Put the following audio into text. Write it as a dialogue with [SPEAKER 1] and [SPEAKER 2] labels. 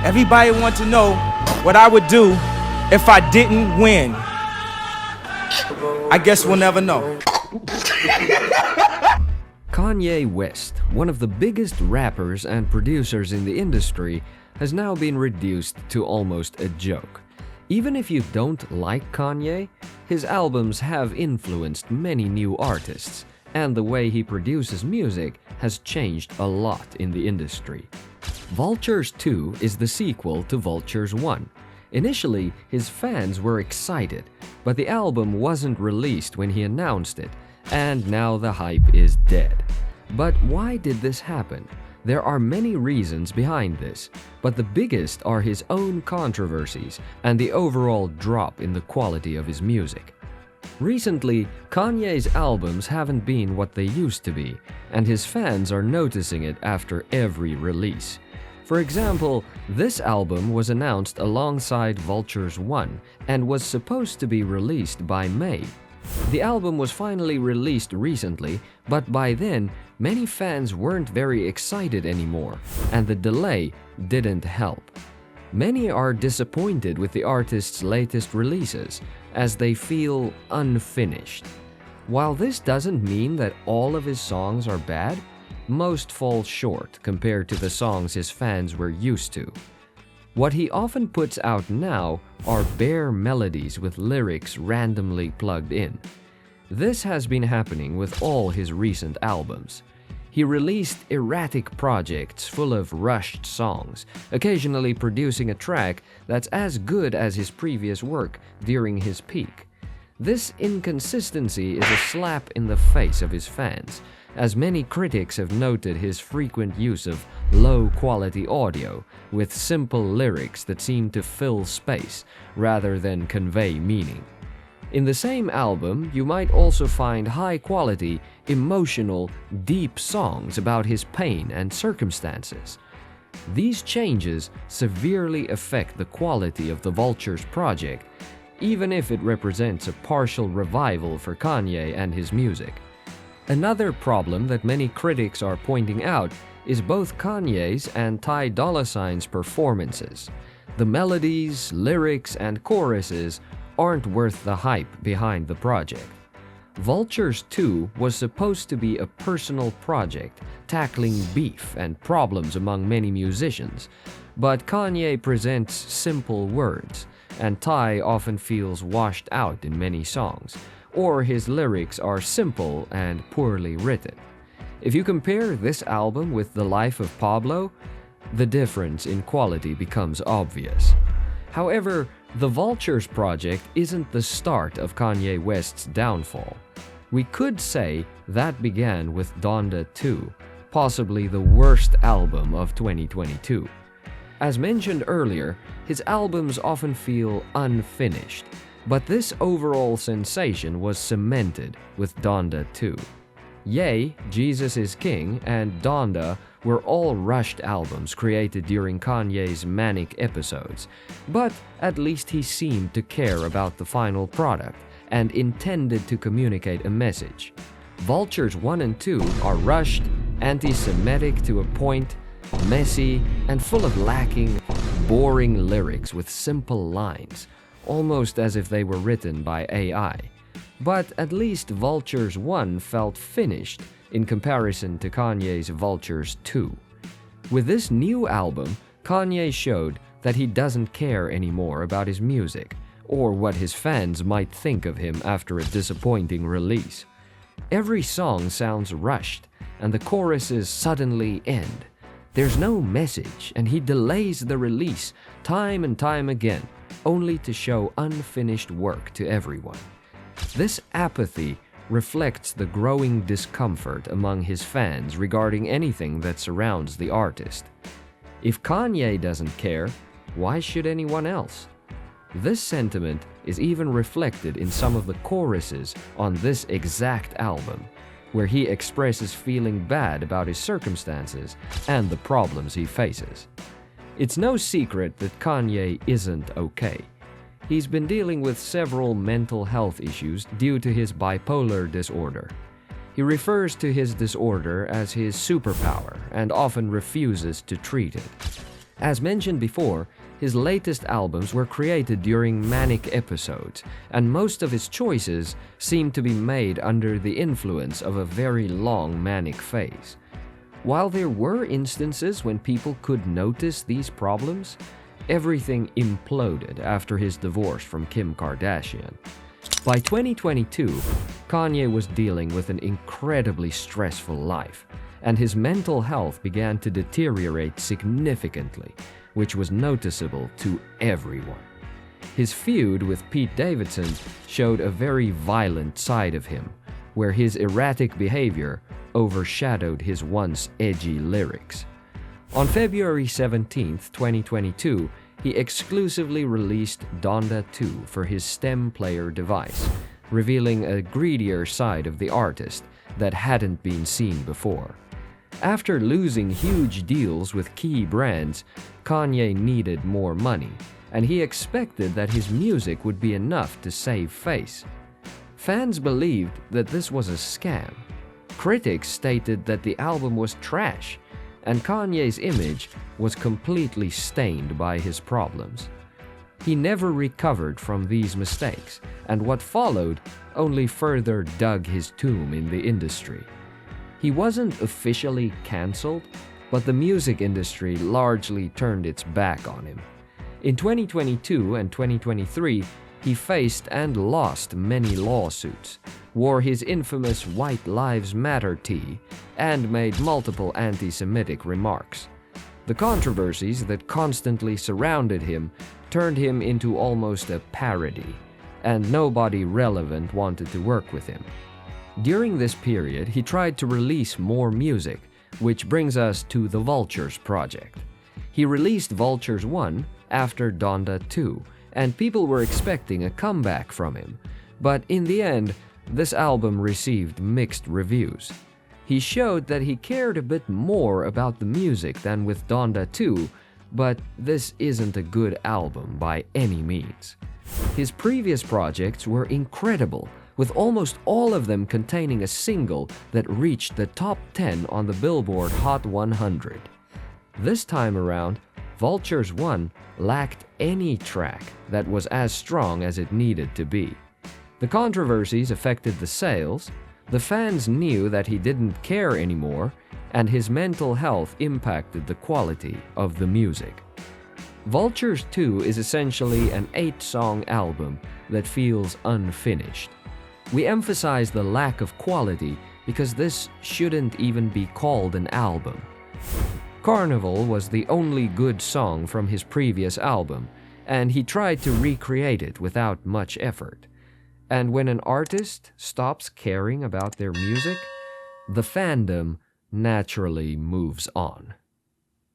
[SPEAKER 1] Everybody wants to know what I would do if I didn't win. I guess we'll never know.
[SPEAKER 2] Kanye West, one of the biggest rappers and producers in the industry, has now been reduced to almost a joke. Even if you don't like Kanye, his albums have influenced many new artists, and the way he produces music has changed a lot in the industry. Vultures 2 is the sequel to Vultures 1. Initially, his fans were excited, but the album wasn't released when he announced it, and now the hype is dead. But why did this happen? There are many reasons behind this, but the biggest are his own controversies and the overall drop in the quality of his music. Recently, Kanye's albums haven't been what they used to be, and his fans are noticing it after every release. For example, this album was announced alongside Vultures 1 and was supposed to be released by May. The album was finally released recently, but by then, many fans weren't very excited anymore, and the delay didn't help. Many are disappointed with the artist's latest releases, as they feel unfinished. While this doesn't mean that all of his songs are bad, most fall short compared to the songs his fans were used to. What he often puts out now are bare melodies with lyrics randomly plugged in. This has been happening with all his recent albums. He released erratic projects full of rushed songs, occasionally producing a track that's as good as his previous work during his peak. This inconsistency is a slap in the face of his fans, as many critics have noted his frequent use of low-quality audio with simple lyrics that seem to fill space rather than convey meaning. In the same album, you might also find high-quality, emotional, deep songs about his pain and circumstances. These changes severely affect the quality of the Vultures project, even if it represents a partial revival for Kanye and his music. Another problem that many critics are pointing out is both Kanye's and Ty Dolla $ign's performances. The melodies, lyrics, and choruses aren't worth the hype behind the project. Vultures 2 was supposed to be a personal project, tackling beef and problems among many musicians, but Kanye presents simple words, and Ty often feels washed out in many songs, or his lyrics are simple and poorly written. If you compare this album with The Life of Pablo, the difference in quality becomes obvious. However, the Vultures project isn't the start of Kanye West's downfall. We could say that began with Donda 2, possibly the worst album of 2022. As mentioned earlier, his albums often feel unfinished, but this overall sensation was cemented with Donda 2. Ye, Jesus is King, and Donda were all rushed albums created during Kanye's manic episodes, but at least he seemed to care about the final product and intended to communicate a message. Vultures 1 and 2 are rushed, anti-Semitic to a point, messy, and full of lacking, boring lyrics with simple lines, almost as if they were written by AI. But at least Vultures 1 felt finished in comparison to Kanye's Vultures 2. With this new album, Kanye showed that he doesn't care anymore about his music, or what his fans might think of him after a disappointing release. Every song sounds rushed, and the choruses suddenly end. There's no message, and he delays the release time and time again, only to show unfinished work to everyone. This apathy reflects the growing discomfort among his fans regarding anything that surrounds the artist. If Kanye doesn't care, why should anyone else? This sentiment is even reflected in some of the choruses on this exact album, where he expresses feeling bad about his circumstances and the problems he faces. It's no secret that Kanye isn't okay. He's been dealing with several mental health issues due to his bipolar disorder. He refers to his disorder as his superpower and often refuses to treat it. As mentioned before, his latest albums were created during manic episodes, and most of his choices seem to be made under the influence of a very long manic phase. While there were instances when people could notice these problems, everything imploded after his divorce from Kim Kardashian. By 2022, Kanye was dealing with an incredibly stressful life, and his mental health began to deteriorate significantly, which was noticeable to everyone. His feud with Pete Davidson showed a very violent side of him, where his erratic behavior overshadowed his once edgy lyrics. On February 17, 2022, he exclusively released Donda 2 for his STEM player device, revealing a greedier side of the artist that hadn't been seen before. After losing huge deals with key brands, Kanye needed more money, and he expected that his music would be enough to save face. Fans believed that this was a scam. Critics stated that the album was trash, and Kanye's image was completely stained by his problems. He never recovered from these mistakes, and what followed only further dug his tomb in the industry. He wasn't officially cancelled, but the music industry largely turned its back on him. In 2022 and 2023, he faced and lost many lawsuits, wore his infamous White Lives Matter tee, and made multiple anti-Semitic remarks. The controversies that constantly surrounded him turned him into almost a parody, and nobody relevant wanted to work with him. During this period, he tried to release more music, which brings us to the Vultures project. He released Vultures 1 after Donda 2, and people were expecting a comeback from him. But in the end, this album received mixed reviews. He showed that he cared a bit more about the music than with Donda 2, but this isn't a good album by any means. His previous projects were incredible, with almost all of them containing a single that reached the top 10 on the Billboard Hot 100. This time around, Vultures 1 lacked any track that was as strong as it needed to be. The controversies affected the sales, the fans knew that he didn't care anymore, and his mental health impacted the quality of the music. Vultures 2 is essentially an 8-song album that feels unfinished. We emphasize the lack of quality because this shouldn't even be called an album. Carnival was the only good song from his previous album, and he tried to recreate it without much effort. And when an artist stops caring about their music, the fandom naturally moves on.